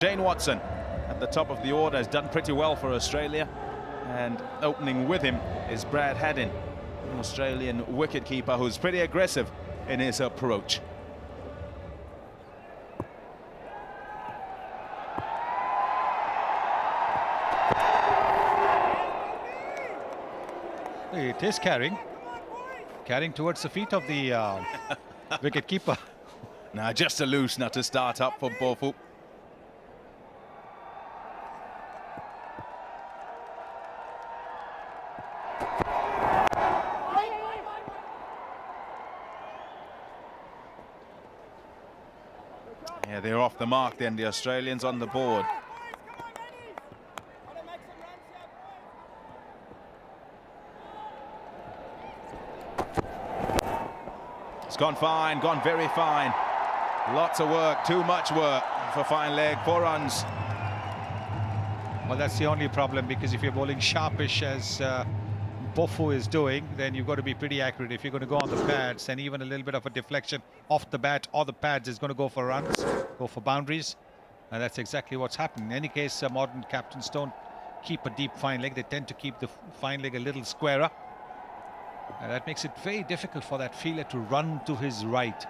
Shane Watson at the top of the order has done pretty well for Australia, and opening with him is Brad Haddin, an Australian wicketkeeper who's pretty aggressive in his approach. It is carrying towards the feet of the wicket-keeper. Now just a loose, not to start up for Bofu. Yeah, they're off the mark then, the Australians on the board. It's gone fine, gone very fine. Lots of work, too much work for fine leg, 4 runs. Well, that's the only problem, because if you're bowling sharpish as Bofu is doing, then you've got to be pretty accurate. If you're going to go on the pads, then even a little bit of a deflection off the bat or the pads is going to go for runs, go for boundaries. And that's exactly what's happened. In any case, modern captains don't keep a deep fine leg. They tend to keep the fine leg a little squarer. And that makes it very difficult for that fielder to run to his right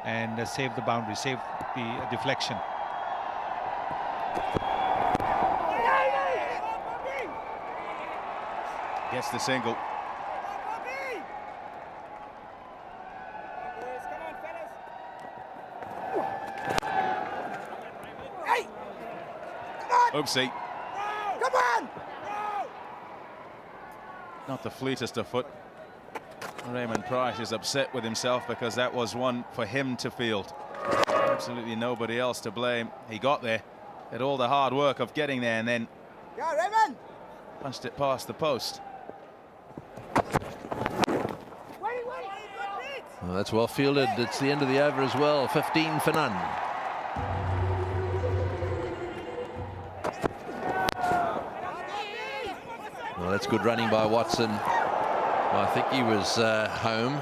and save the boundary, save the deflection. Gets the single. Oopsie. Come on! Not the fleetest of foot. Raymond Price is upset with himself because that was one for him to field. Absolutely nobody else to blame. He got there, did all the hard work of getting there, and then punched it past the post. Well, that's well fielded. It's the end of the over as well. 15 for none. Well, that's good running by Watson. Well, I think he was home.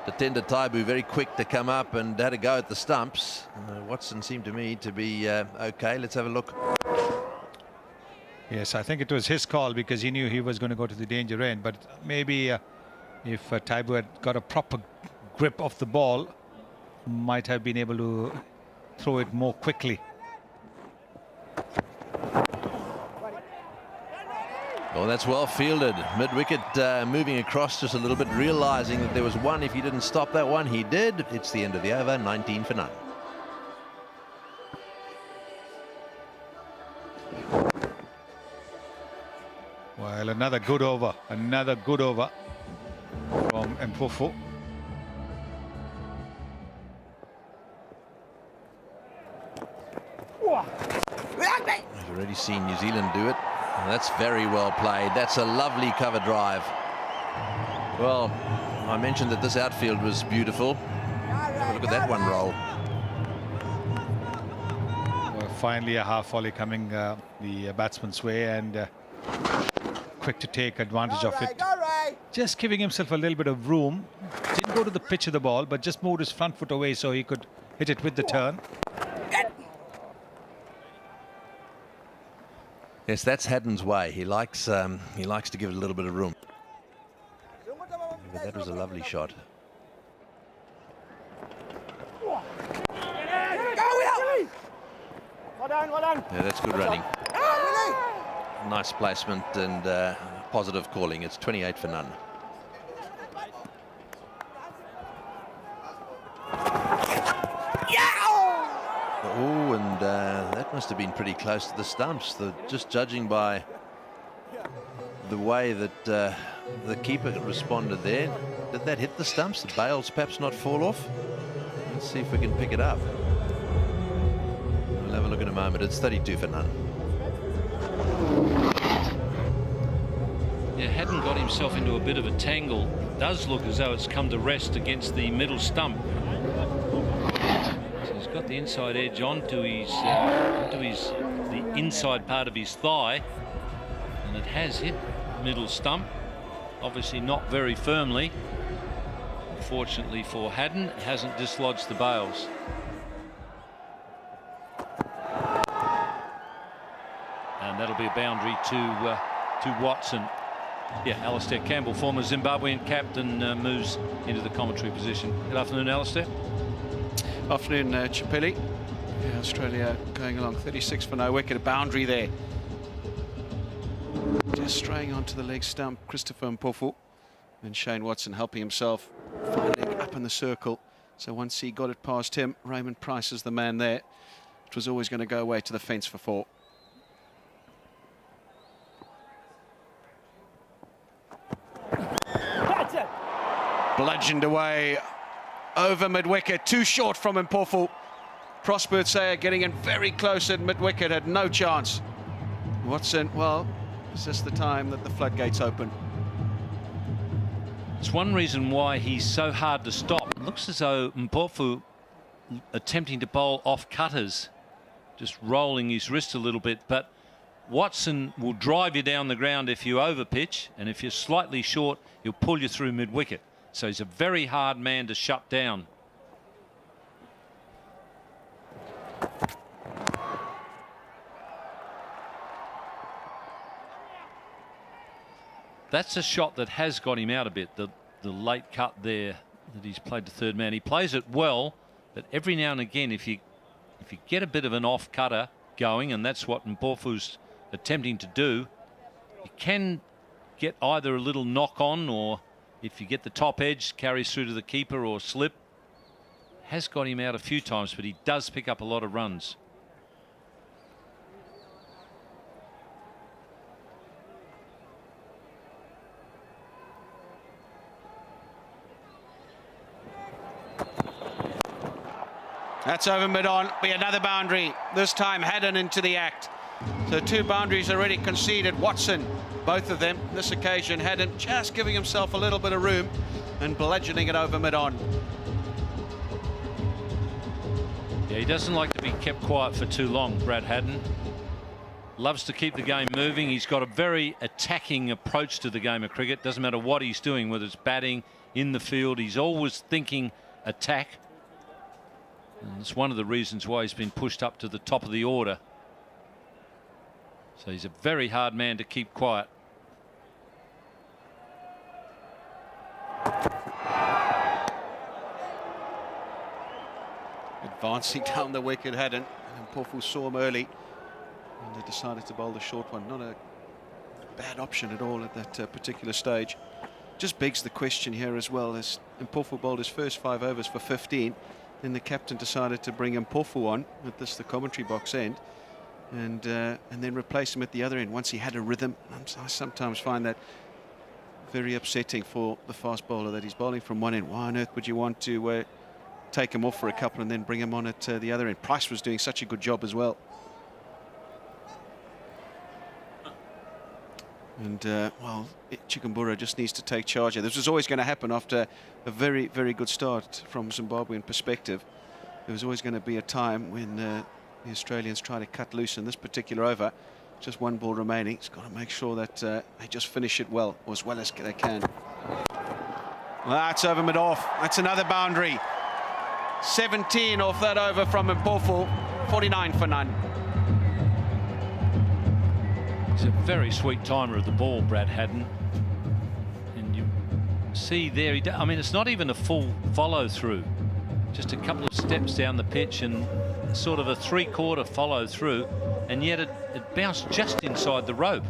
Tatenda Taibu very quick to come up and had a go at the stumps. Watson seemed to me to be okay. Let's have a look. Yes, I think it was his call, because he knew he was going to go to the danger end. But maybe if Taibu had got a proper grip of the ball, might have been able to throw it more quickly. Well, that's well fielded. Mid-wicket moving across just a little bit, realizing that there was one. If he didn't stop that one, he did. It's the end of the over, 19 for none. Well, another good over from Mpofu. I've already seen New Zealand do it. That's very well played. That's a lovely cover drive. Well, I mentioned that this outfield was beautiful. Have a look at that one roll. Well, finally a half volley coming the batsman's way, and quick to take advantage of it. Just giving himself a little bit of room. Didn't go to the pitch of the ball, but just moved his front foot away so he could hit it with the turn. Yes, that's Haddin's way. He likes to give it a little bit of room. But that was a lovely shot. Yeah, that's good running. Nice placement and positive calling. It's 28 for none. Oh, and that must have been pretty close to the stumps. Just judging by the way that the keeper responded there. Did that hit the stumps? The bails perhaps not fall off? Let's see if we can pick it up. We'll have a look in a moment. It's 32 for none. Yeah, Haddin got himself into a bit of a tangle. It does look as though it's come to rest against the middle stump. He's got the inside edge onto the inside part of his thigh, and it has hit middle stump. Obviously not very firmly. Unfortunately for Haddin, it hasn't dislodged the bails. And that'll be a boundary to Watson. Yeah, Alistair Campbell, former Zimbabwean captain, moves into the commentary position. Good afternoon, Alistair. Afternoon, Chipili. Yeah, Australia going along 36 for no wicket, a boundary there. Just straying onto the leg stump, Christopher Mpofu. And Shane Watson helping himself, finding up in the circle. So once he got it past him, Raymond Price is the man there. It was always going to go away to the fence for 4. Bludgeoned away over mid-wicket, too short from Mpofu. Prosper Sayer getting in very close at mid-wicket, had no chance. Watson, well, it's just the time that the floodgates open. It's one reason why he's so hard to stop. It looks as though Mpofu attempting to bowl off cutters, just rolling his wrist a little bit, but Watson will drive you down the ground if you overpitch, and if you're slightly short, he'll pull you through mid-wicket. So he's a very hard man to shut down. That's a shot that has got him out a bit, the late cut there that he's played to third man. He plays it well, but every now and again, if you get a bit of an off cutter going, and that's what Mpofu's attempting to do, you can get either a little knock on, or if you get the top edge, carries through to the keeper or slip. Has got him out a few times, but he does pick up a lot of runs. That's over mid-on, be another boundary. This time Haddon into the act. So 2 boundaries already conceded. Watson, both of them. This occasion, Haddon just giving himself a little bit of room and bludgeoning it over mid-on. Yeah, he doesn't like to be kept quiet for too long, Brad Haddon. Loves to keep the game moving. He's got a very attacking approach to the game of cricket. Doesn't matter what he's doing, whether it's batting, in the field. He's always thinking attack. And it's one of the reasons why he's been pushed up to the top of the order. So he's a very hard man to keep quiet. Advancing down the wicket, Haddon. And Mpofu saw him early. And they decided to bowl the short one. Not a bad option at all at that particular stage. Just begs the question here as well, as Mpofu bowled his first 5 overs for 15. Then the captain decided to bring Mpofu on at the commentary box end, and then replace him at the other end once he had a rhythm. I sometimes find that very upsetting for the fast bowler, that he's bowling from one end. Why on earth would you want to take him off for a couple and then bring him on at the other end? Price was doing such a good job as well. And, well, Chikumbura just needs to take charge here. This was always going to happen after a very, very good start from Zimbabwean perspective. There was always going to be a time when the Australians try to cut loose in this particular over. Just 1 ball remaining. He's got to make sure that they just finish it well, or as well as they can. Well, that's over mid-off. That's another boundary. 17 off that over from Mpofu. 49 for none. He's a very sweet timer of the ball, Brad Haddon. And you see there, I mean, it's not even a full follow-through. Just a couple of steps down the pitch and sort of a 3/4 follow-through. And yet it bounced just inside the rope.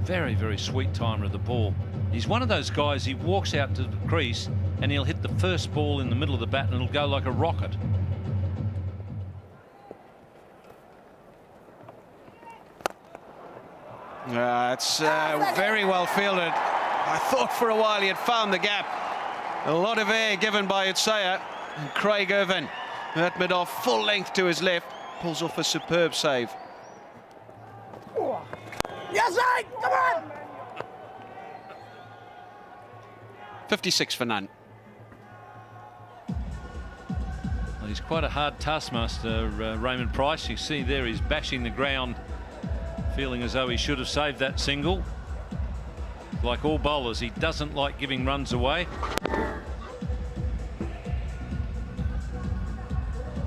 Very, very sweet timer of the ball. He's one of those guys, he walks out to the crease and he'll hit the first ball in the middle of the bat and it'll go like a rocket. It's very well fielded. I thought for a while he had found the gap. A lot of air given by Utsayer. And Craig Irvin at mid-off, full length to his left, pulls off a superb save. Yes, right, come on! 56 for none. Well, he's quite a hard taskmaster, Raymond Price. You see there he's bashing the ground, feeling as though he should have saved that single. Like all bowlers, he doesn't like giving runs away.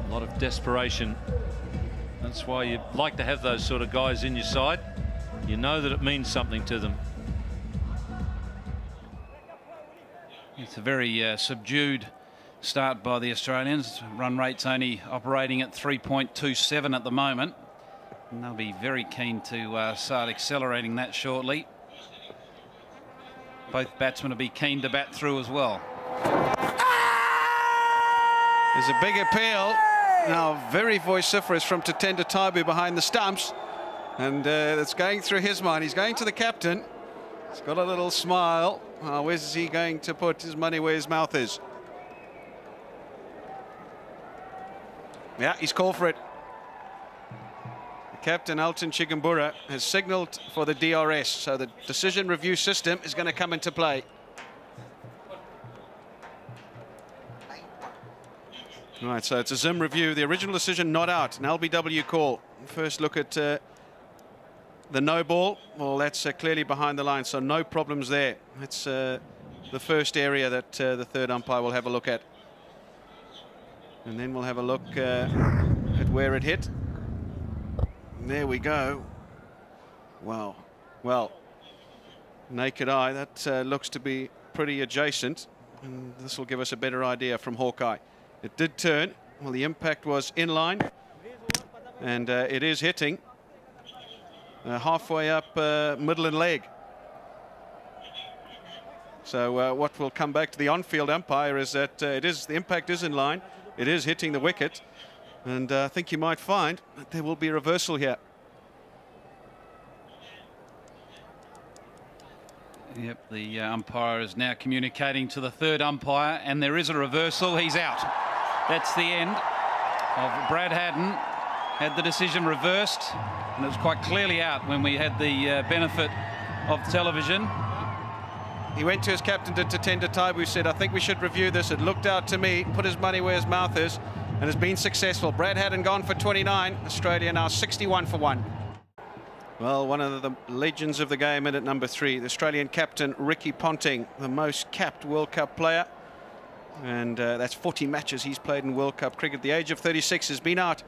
A lot of desperation. And That's why you like to have those sort of guys in your side. You know that it means something to them. It's a very subdued start by the Australians. Run rate's only operating at 3.27 at the moment. And they'll be very keen to start accelerating that shortly. Both batsmen will be keen to bat through as well. There's a big appeal. Now very vociferous from Tatenda Taibu behind the stumps. And it's going through his mind. He's going to the captain. He's got a little smile. Where's he going to put his money where his mouth is? Yeah, he's called for it. The captain, Alton Chigumbura, has signalled for the DRS. So the decision review system is going to come into play. Right, so it's a Zim review. The original decision not out. An LBW call. First look at the no ball. Well, that's clearly behind the line, so no problems there. That's the first area that the third umpire will have a look at. And then we'll have a look at where it hit. There we go. Wow. Well, naked eye, that looks to be pretty adjacent. And this will give us a better idea from Hawkeye. It did turn. Well, the impact was in line. And it is hitting halfway up middle and leg. So what will come back to the on-field umpire is that the impact is in line. It is hitting the wicket. And I think you might find that there will be a reversal here. Yep, the umpire is now communicating to the third umpire, and there is a reversal. He's out. That's the end of Brad Haddin. Had the decision reversed, and it was quite clearly out when we had the benefit of television. He went to his captain, to Tatenda Taibu, said, I think we should review this. It looked out to me, put his money where his mouth is, and has been successful. Brad Haddin gone for 29. Australia now 61 for 1. Well, one of the legends of the game in at number 3, the Australian captain, Ricky Ponting, the most capped World Cup player. And that's 40 matches he's played in World Cup cricket. The age of 36 has been out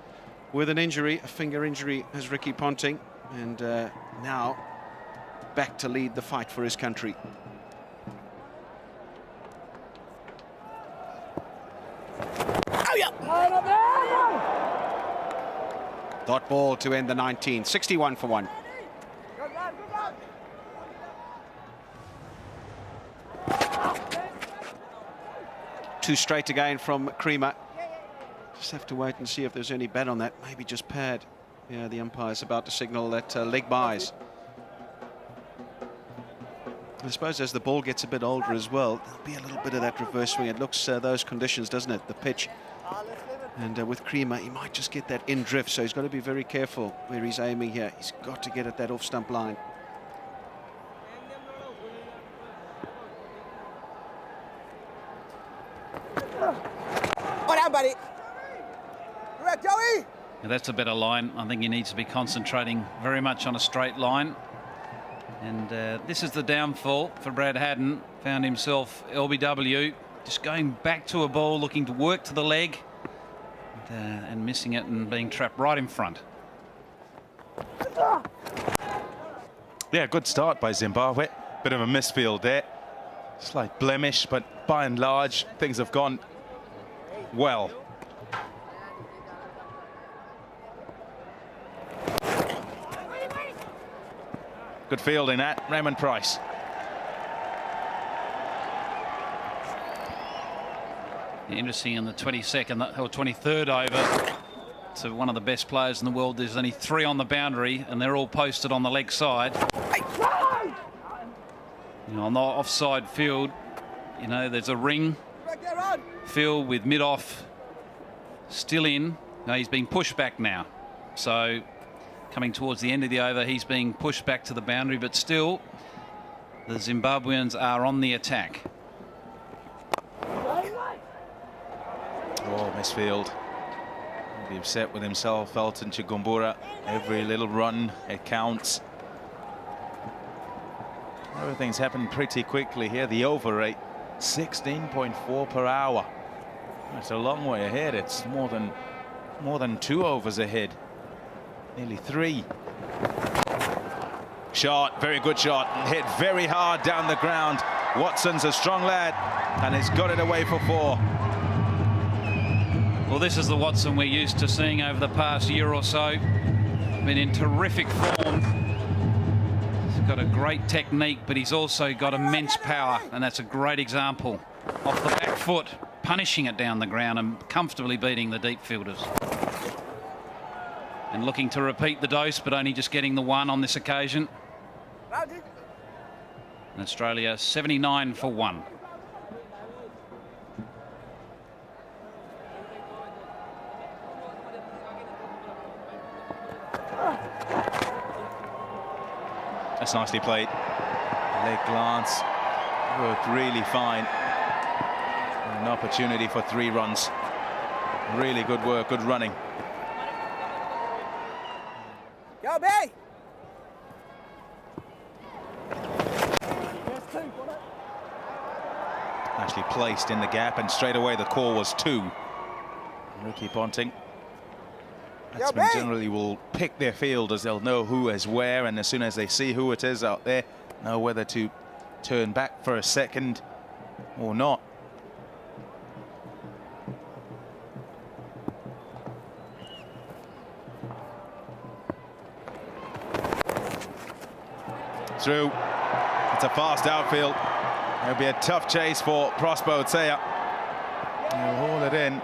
with an injury, a finger injury, as Ricky Ponting. And now back to lead the fight for his country. Dot ball to end the 19, 61 for 1. Two straight again from Creamer. Just have to wait and see if there's any bet on that. Maybe just pad. Yeah, the umpire's about to signal that leg buys. I suppose as the ball gets a bit older as well, there'll be a little bit of that reverse swing. It looks those conditions, doesn't it? The pitch. And with Creamer, he might just get that in drift, so he's got to be very careful where he's aiming here. He's got to get at that off-stump line. What down, buddy? Correct, Joey. Now that's a better line. I think he needs to be concentrating very much on a straight line. And this is the downfall for Brad Haddin. Found himself LBW, just going back to a ball, looking to work to the leg. And missing it and being trapped right in front. Yeah, good start by Zimbabwe. Bit of a misfield there. Slight blemish, but by and large, things have gone well. Good fielding that, Raymond Price. Interesting in the 22nd or 23rd over to one of the best players in the world. There's only 3 on the boundary and they're all posted on the leg side. You know, on the offside field, you know, there's a ring field with mid-off still in. No, he's being pushed back now. So coming towards the end of the over, he's being pushed back to the boundary, but still the Zimbabweans are on the attack. Oh, misfield. He'll be upset with himself, Alton Chigumbura. Every little run, it counts. Everything's happened pretty quickly here. The over rate, 16.4 per hour. That's a long way ahead. It's more than 2 overs ahead. Nearly 3. Shot, very good shot, hit very hard down the ground. Watson's a strong lad, and he's got it away for 4. Well, this is the Watson we're used to seeing over the past year or so. Been in terrific form. He's got a great technique, but he's also got immense power, and that's a great example. Off the back foot, punishing it down the ground and comfortably beating the deep fielders. And looking to repeat the dose, but only just getting the 1 on this occasion. And Australia 79 for 1. That's nicely played. Leg glance worked really fine. An opportunity for 3 runs. Really good work, good running. Go, B! Actually placed in the gap, and straight away the call was 2. Ricky Ponting. Batsmen generally will pick their fielders. They'll know who is where, and as soon as they see who it is out there, know whether to turn back for a second or not. Through. It's a fast outfield. It'll be a tough chase for Prosper Otsea. He'll haul it in.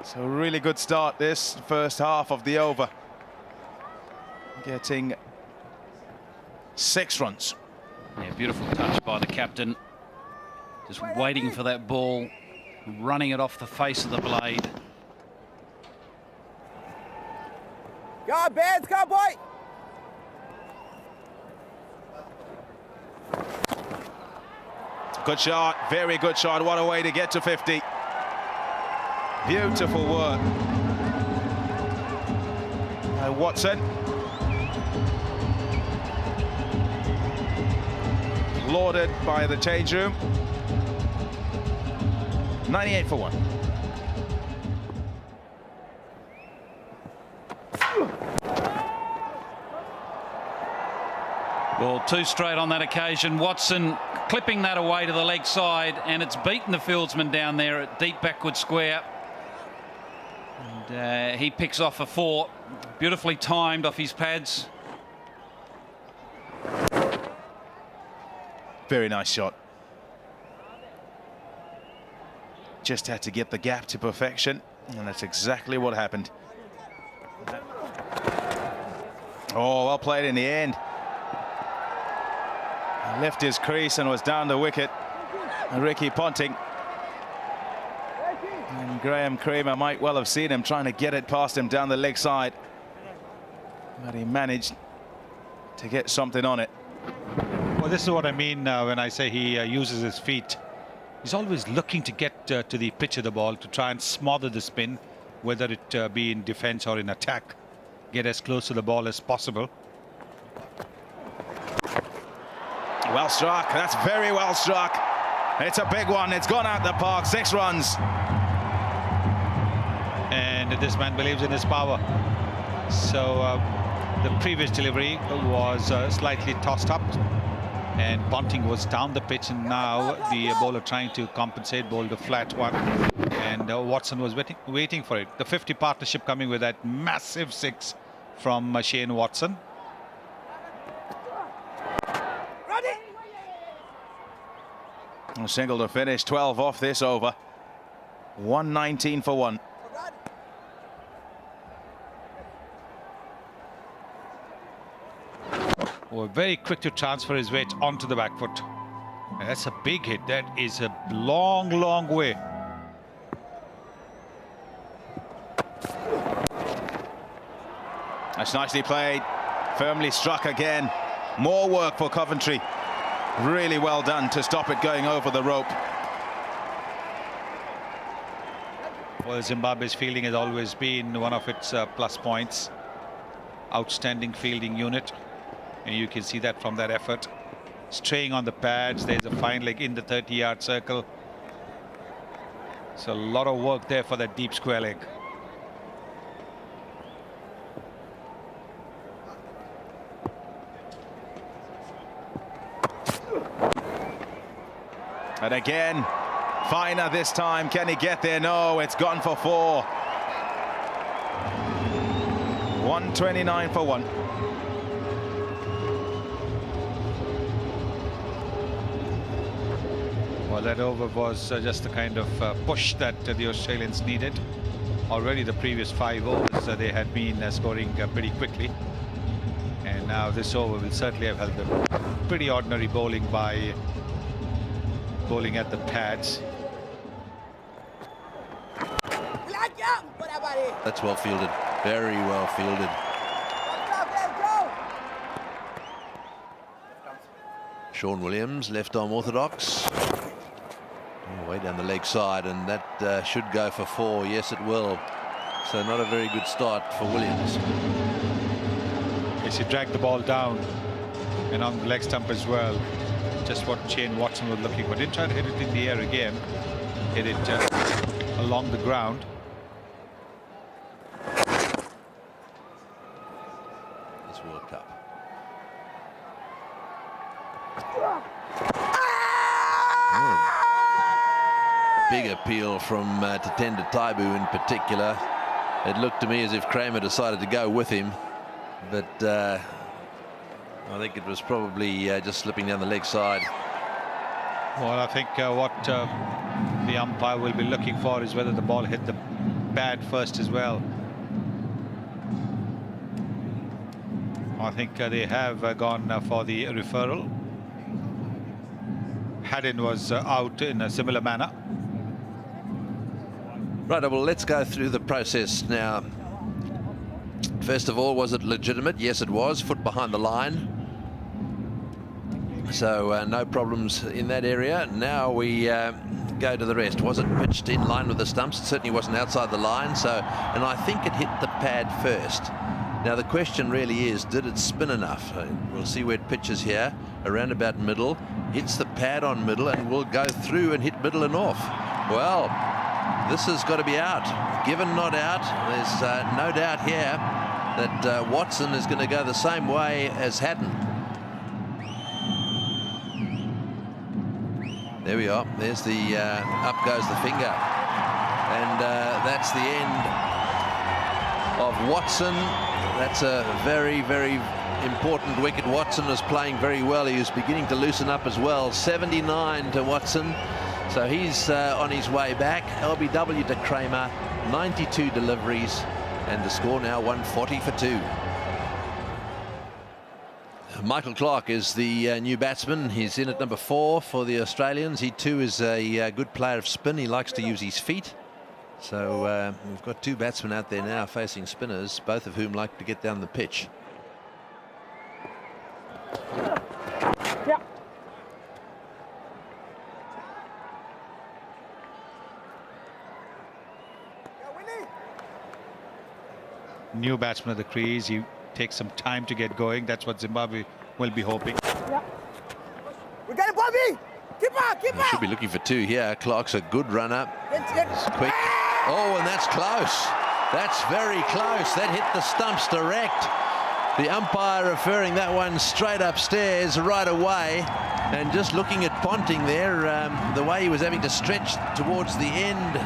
So really good start this first half of the over. Getting 6 runs. Yeah, beautiful touch by the captain. Just waiting for that ball, running it off the face of the blade. Go, Bands, go, boy! Good shot, very good shot. What a way to get to 50. Beautiful work. Watson. Lauded by the change room. 98 for 1. Well, 2 straight on that occasion. Watson clipping that away to the leg side, and it's beaten the fieldsman down there at deep backward square. And he picks off a 4. Beautifully timed off his pads. Very nice shot. Just had to get the gap to perfection, and that's exactly what happened. Oh, well played in the end. He left his crease and was down the wicket. And Ricky Ponting. And Graham Creamer might well have seen him trying to get it past him down the leg side. But he managed to get something on it. Well, this is what I mean when I say he uses his feet. He's always looking to get to the pitch of the ball to try and smother the spin, whether it be in defense or in attack. Get as close to the ball as possible. Well struck. That's very well struck. It's a big one. It's gone out the park. 6 runs. And this man believes in his power. So the previous delivery was slightly tossed up, and Ponting was down the pitch, and now the bowler trying to compensate, bowled a flat one, and Watson was waiting for it. The 50 partnership coming with that massive 6 from Shane Watson. A single to finish, 12 off this over. 119 for 1. Well, very quick to transfer his weight onto the back foot. And that's a big hit. That is a long, long way. That's nicely played. Firmly struck again. More work for Coventry. Really well done to stop it going over the rope. Well, Zimbabwe's fielding has always been one of its plus points. Outstanding fielding unit. And you can see that from that effort. Straying on the pads. There's a fine leg in the 30-yard circle. So a lot of work there for that deep square leg. And again, Finer this time. Can he get there? No, it's gone for 4. 129 for 1. Well, that over was just the kind of push that the Australians needed. Already the previous 5 overs they had been scoring pretty quickly, and now this over will certainly have helped them. Pretty ordinary bowling by bowling at the pads. That's well fielded, very well fielded. Sean Williams, left arm orthodox. Oh, way down the leg side, and that should go for 4. Yes, it will. So not a very good start for Williams. Yes, he dragged the ball down and on the leg stump as well. Just what Shane Watson was looking for. Didn't try to hit it in the air again. Hit it along the ground. This World Cup. Big appeal from Tatenda Taibu in particular. It looked to me as if Kramer decided to go with him, but I think it was probably just slipping down the leg side. Well, I think what the umpire will be looking for is whether the ball hit the pad first as well. I think they have gone for the referral. Haddin was out in a similar manner. Right, well, let's go through the process now. First of all, was it legitimate? Yes, it was. Foot behind the line. So no problems in that area. Now we go to the rest. Was it pitched in line with the stumps? It certainly wasn't outside the line. And I think it hit the pad first. Now the question really is, did it spin enough? We'll see where it pitches here, around about middle. Hits the pad on middle and will go through and hit middle and off. Well, this has got to be out. Given not out, there's no doubt here that Watson is going to go the same way as Haddin. There we are. There's the up goes the finger, and that's the end of Watson. That's a very, very important wicket. Watson was playing very well. He was beginning to loosen up as well. 79 to Watson. So he's on his way back. LBW to Kramer, 92 deliveries, and the score now 140 for 2. Michael Clarke is the new batsman. He's in at number 4 for the Australians. He too is a good player of spin. He likes to use his feet. So we've got 2 batsmen out there now facing spinners, both of whom like to get down the pitch. Yeah. New batsman at the crease. He takes some time to get going. That's what Zimbabwe will be hoping. Yeah. We got it, Bobby! Keep on, keep on! Should be looking for 2 here. Clarke's a good runner. It's Quick. Oh, and that's close. That's very close. That hit the stumps direct. The umpire referring that one straight upstairs right away. And just looking at Ponting there, the way he was having to stretch towards the end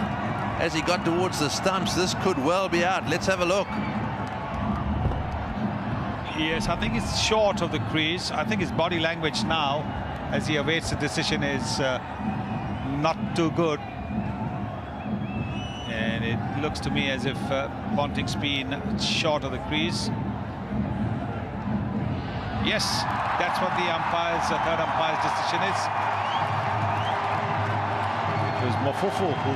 as he got towards the stumps, this could well be out. Let's have a look. Yes, I think it's short of the crease. I think his body language now, as he awaits the decision, is not too good. And it looks to me as if Ponting's been short of the crease. Yes, that's what the third umpire's decision is. It was Mofufu who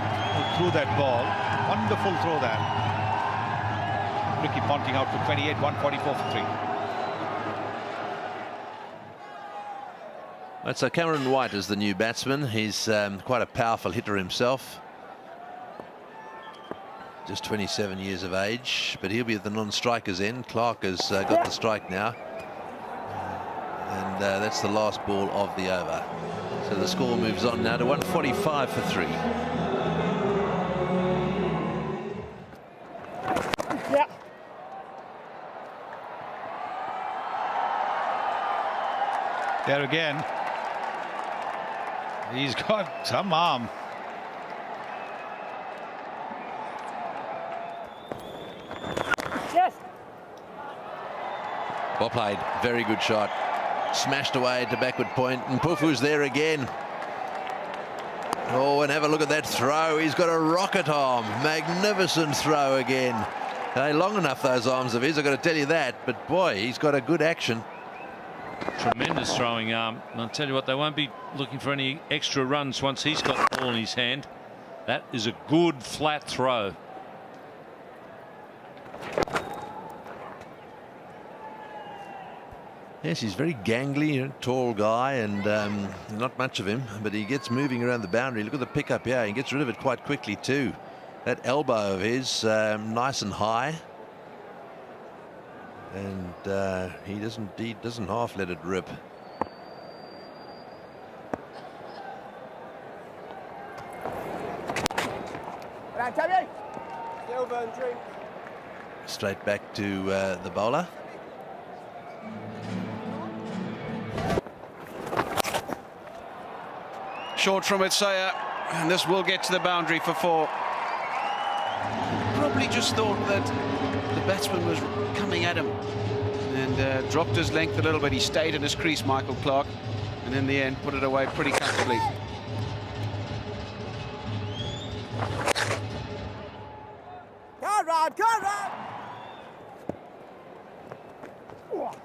threw that ball. Wonderful throw there. Ricky Ponting out for 28, 144 for 3. Right, so Cameron White is the new batsman. He's quite a powerful hitter himself. Just 27 years of age, but he'll be at the non-strikers end. Clarke has got the strike now. And that's the last ball of the over. So the score moves on now to 145 for 3. Yeah. There again, He's got some arm. Yes. Well played. Very good shot. Smashed away to backward point, and Pufu's there again. Oh, and have a look at that throw. He's got a rocket arm. Magnificent throw again. They're long enough, those arms of his, I've got to tell you that. But boy, he's got a good action. Tremendous throwing arm. And I'll tell you what, they won't be looking for any extra runs once he's got the ball in his hand. That is a good flat throw. Yes, he's very gangly, you know, tall guy, and not much of him, but he gets moving around the boundary. Look at the pickup here. He gets rid of it quite quickly too. That elbow of his, nice and high, and he doesn't half let it rip. Straight back to the bowler. Short from it, Sayer, and this will get to the boundary for 4. Probably just thought that the batsman was coming at him and dropped his length a little bit. He stayed in his crease, Michael Clarke, and in the end put it away pretty comfortably. Come on.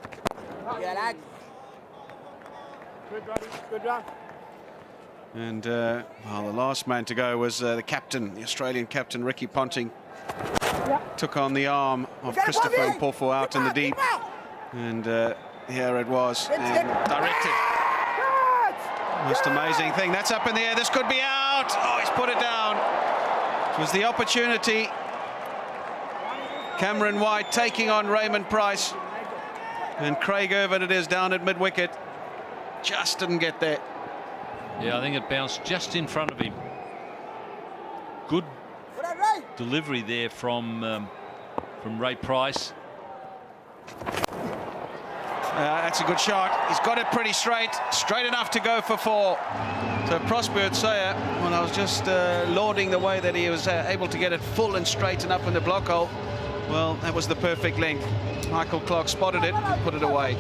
Yeah, lad. Good run. And well, the last man to go was the captain, the Australian captain, Ricky Ponting. Took on the arm of Christopher Mpofu out in the deep. And here it was, and directed. Most amazing thing. That's up in the air. This could be out. Oh, he's put it down. It was the opportunity. Cameron White taking on Raymond Price. And Craig Irvin it is down at mid-wicket. Just didn't get there. Yeah, I think it bounced just in front of him. Good delivery there from Ray Price. That's a good shot. He's got it pretty straight enough to go for 4. So Prosper Sayer, when I was just lauding the way that he was able to get it full and straight and up in the block hole, well, that was the perfect length. Michael Clarke spotted it and put it away.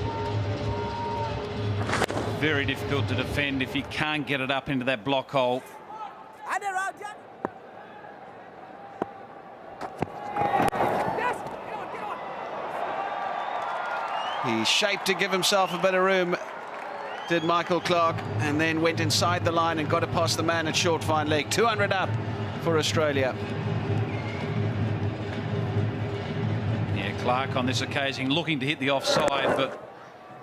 Very difficult to defend if you can't get it up into that block hole. He shaped to give himself a bit of room, did Michael Clarke, and then went inside the line and got it past the man at short fine leg. 200 up for Australia. Yeah, Clarke on this occasion looking to hit the offside, but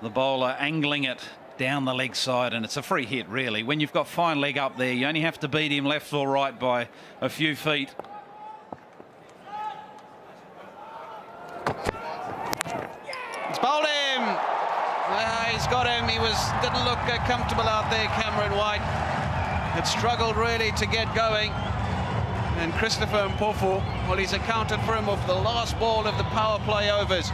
the bowler angling it down the leg side, and it's a free hit really. When you've got fine leg up there, you only have to beat him left or right by a few feet. He's bowled him. He's got him. He didn't look comfortable out there, Cameron White. Had struggled really to get going. And Christopher Mpofu, well, he's accounted for him off the last ball of the power play overs.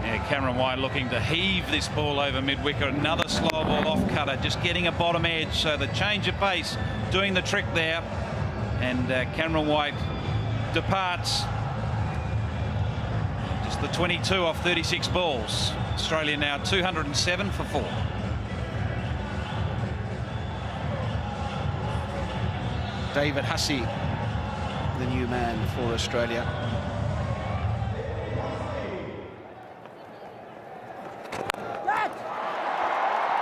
Yeah, Cameron White looking to heave this ball over mid-wicket. Another slow ball off cutter, just getting a bottom edge. So the change of pace doing the trick there. And Cameron White departs. Just the 22 off 36 balls. Australia now 207 for 4. David Hussey, the new man for Australia.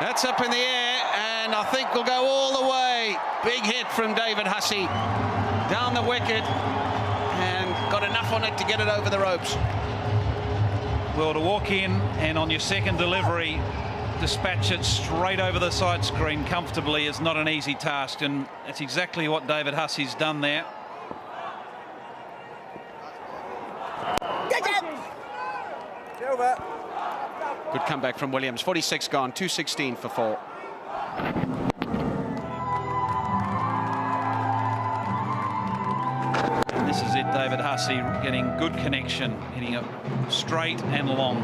That's up in the air, and I think we'll go all the way. Big hit from David Hussey down the wicket, and got enough on it to get it over the ropes. Well, to walk in and on your second delivery dispatch it straight over the side screen comfortably is not an easy task, and that's exactly what David Hussey's done there. Good comeback from Williams. 46 gone, 216 for 4. And this is it, David Hussey getting good connection, hitting it straight and long.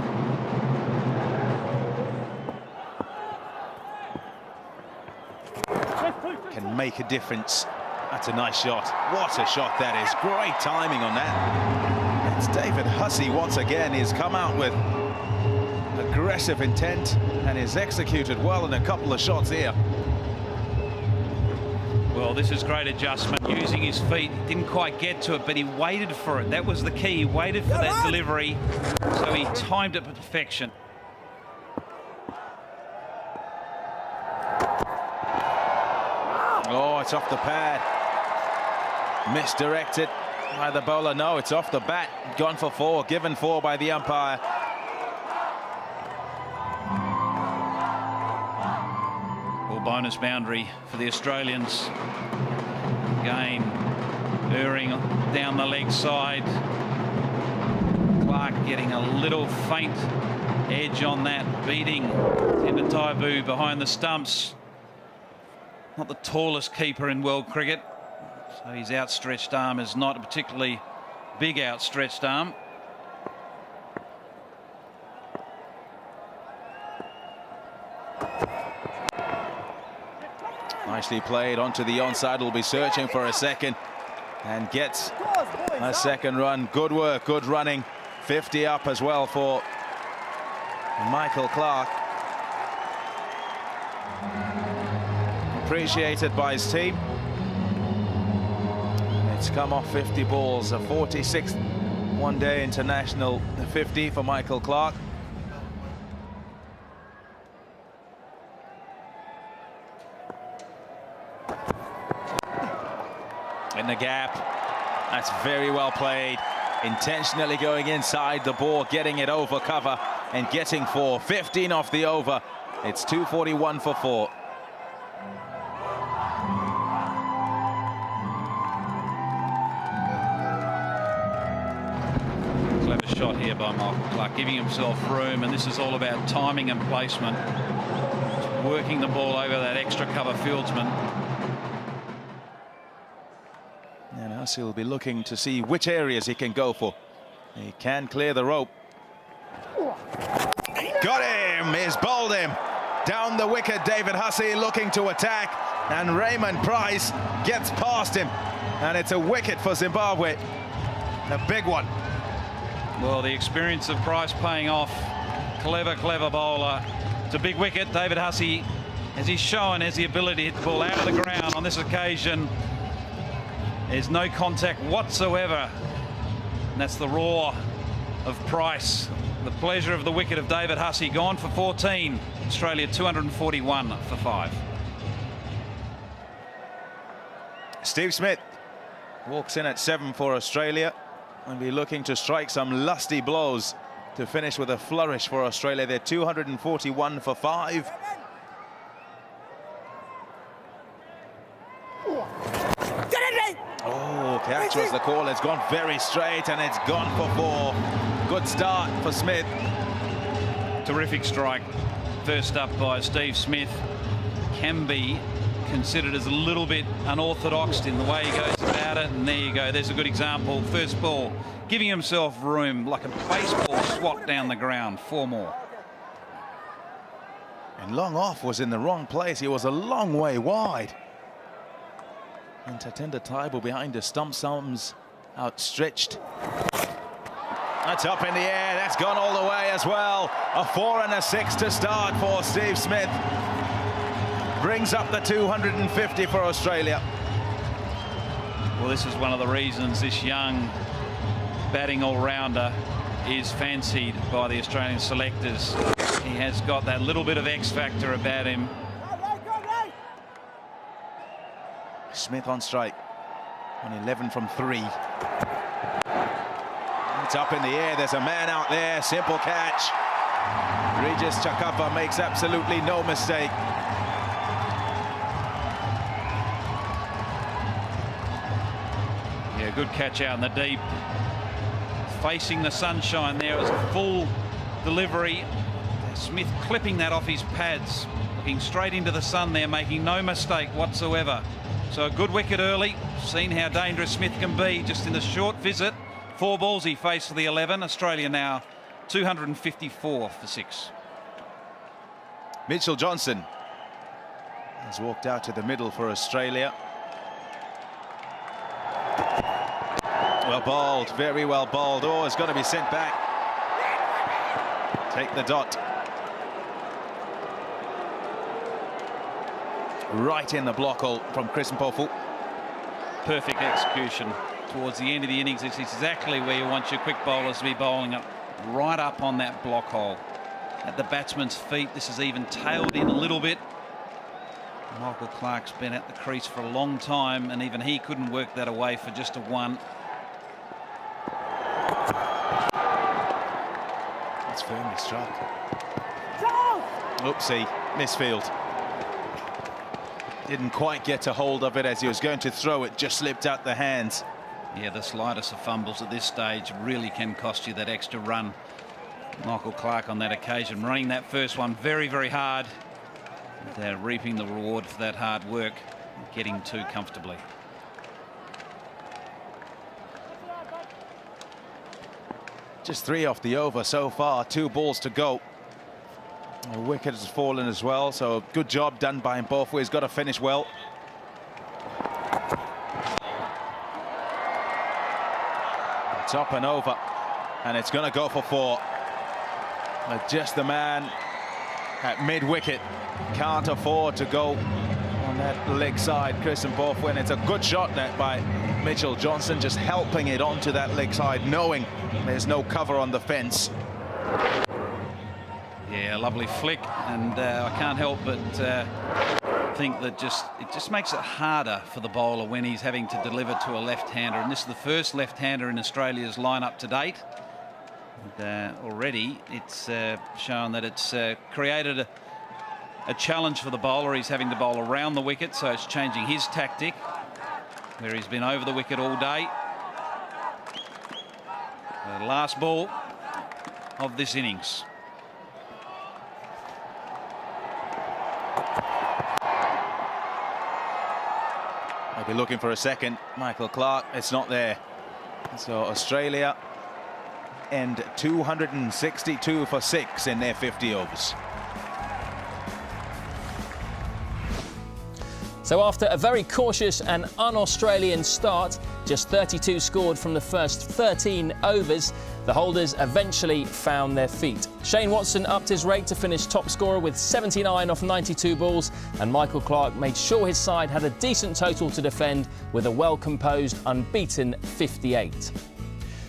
make a difference. That's a nice shot. What a shot that is. Great timing on that. It's David Hussey once again. He's come out with aggressive intent and is executed well in a couple of shots here. Well, this is great adjustment, using his feet. Didn't quite get to it, but he waited for it. That was the key. He waited for that delivery, so he timed it to perfection. Oh, it's off the pad. Misdirected by the bowler. No, it's off the bat. Gone for 4, given 4 by the umpire. Well, bonus boundary for the Australians. Again, erring down the leg side. Clark getting a little faint edge on that, beating Taibu behind the stumps. Not the tallest keeper in world cricket, so his outstretched arm is not a particularly big outstretched arm. Nicely played onto the onside. Will be searching for a second and gets a second run. Good work, good running. 50 up as well for Michael Clark. Appreciated by his team. It's come off 50 balls, a 46th one-day international 50 for Michael Clark. In the gap, that's very well played. Intentionally going inside the ball, getting it over cover and getting 4. 15 off the over. It's 241 for 4. Clever shot here by Michael Clark, giving himself room, and this is all about timing and placement. Working the ball over that extra cover fieldsman. And Hussey will be looking to see which areas he can go for. He can clear the rope. Got him! He's bowled him. Down the wicket, David Hussey looking to attack. And Raymond Price gets past him. And it's a wicket for Zimbabwe. A big one. Well, the experience of Price paying off. Clever, clever bowler. It's a big wicket. David Hussey, as he's shown, has the ability to hit the ball out of the ground. On this occasion, there's no contact whatsoever. And that's the roar of Price. The pleasure of the wicket of David Hussey. Gone for 14. Australia 241 for 5. Steve Smith walks in at 7 for Australia and be looking to strike some lusty blows to finish with a flourish for Australia. They're 241 for 5. Oh, catch was the call. It's gone very straight and it's gone for 4. Good start for Smith. Terrific strike. First up by Steve Smith. Can be considered as a little bit unorthodox in the way he goes about it. And there you go. There's a good example. First ball, giving himself room like a baseball swat down the ground. 4 more. And long off was in the wrong place. He was a long way wide. And Tatenda Taibu behind the stump, thumbs outstretched. That's up in the air. That's gone all the way as well. A 4 and a 6 to start for Steve Smith. Brings up the 250 for Australia. Well, this is one of the reasons this young batting all-rounder is fancied by the Australian selectors. He has got that little bit of X factor about him. Smith on strike on 11 from 3. It's up in the air. There's a man out there. Simple catch. Regis Chakapa makes absolutely no mistake. Yeah, good catch out in the deep. Facing the sunshine there. It was a full delivery. Smith clipping that off his pads. Looking straight into the sun there, making no mistake whatsoever. So a good wicket early. Seen how dangerous Smith can be just in the short visit. 4 balls he faced for the 11. Australia now 254 for 6. Mitchell Johnson Has walked out to the middle for Australia. Well bowled, very well bowled. Oh, it's got to be sent back. Take the dot. Right in the block hole from Chris Mpofu. Perfect execution towards the end of the innings. It's exactly where you want your quick bowlers to be bowling up, right up on that block hole. At the batsman's feet, this is even tailed in a little bit. Michael Clarke's been at the crease for a long time, and even he couldn't work that away for just a one. That's firmly struck. Oopsie, misfield. Didn't quite get a hold of it as he was going to throw it, just slipped out the hands. Yeah, the slightest of fumbles at this stage really can cost you that extra run. Michael Clarke on that occasion running that first one very, very hard. They're reaping the reward for that hard work, getting too comfortably. Just 3 off the over so far, 2 balls to go. The wicket has fallen as well, so good job done by Mpofu. He's got to finish well. It's up and over, and it's going to go for 4. But just the man at mid-wicket can't afford to go on that leg side, Chris Mpofu, and it's a good shot that by Mitchell Johnson, just helping it onto that leg side, knowing there's no cover on the fence. Yeah, lovely flick, and I can't help but think that it just makes it harder for the bowler when he's having to deliver to a left-hander, and this is the first left-hander in Australia's lineup to date. And, already it's shown that it's created a challenge for the bowler. He's having to bowl around the wicket, so it's changing his tactic, where he's been over the wicket all day. The last ball of this innings. I'll be looking for a second. Michael Clarke, it's not there. So Australia end 262 for 6 in their 50 overs. So after a very cautious and un-Australian start, just 32 scored from the first 13 overs, the holders eventually found their feet. Shane Watson upped his rate to finish top scorer with 79 off 92 balls, and Michael Clarke made sure his side had a decent total to defend with a well-composed, unbeaten 58.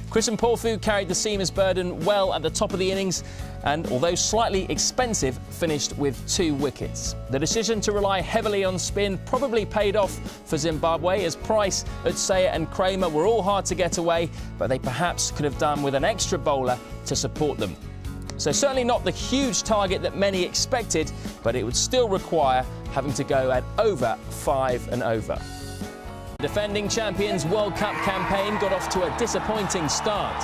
Chris Mpofu carried the seamer's burden well at the top of the innings and, although slightly expensive, finished with 2 wickets. The decision to rely heavily on spin probably paid off for Zimbabwe, as Price, Utsayer and Kramer were all hard to get away, but they perhaps could have done with an extra bowler to support them. So certainly not the huge target that many expected, but it would still require having to go at over 5 and over. The defending champions World Cup campaign got off to a disappointing start.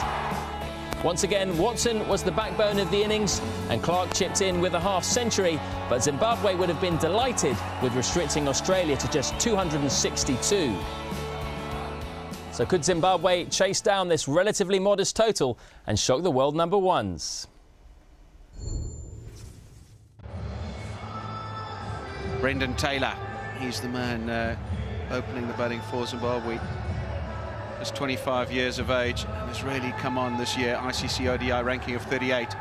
Once again, Watson was the backbone of the innings and Clarke chipped in with a half-century, but Zimbabwe would have been delighted with restricting Australia to just 262. So could Zimbabwe chase down this relatively modest total and shock the world number ones? Brendan Taylor, he's the man opening the batting for Zimbabwe. He's 25 years of age and has really come on this year. ICC ODI ranking of 38,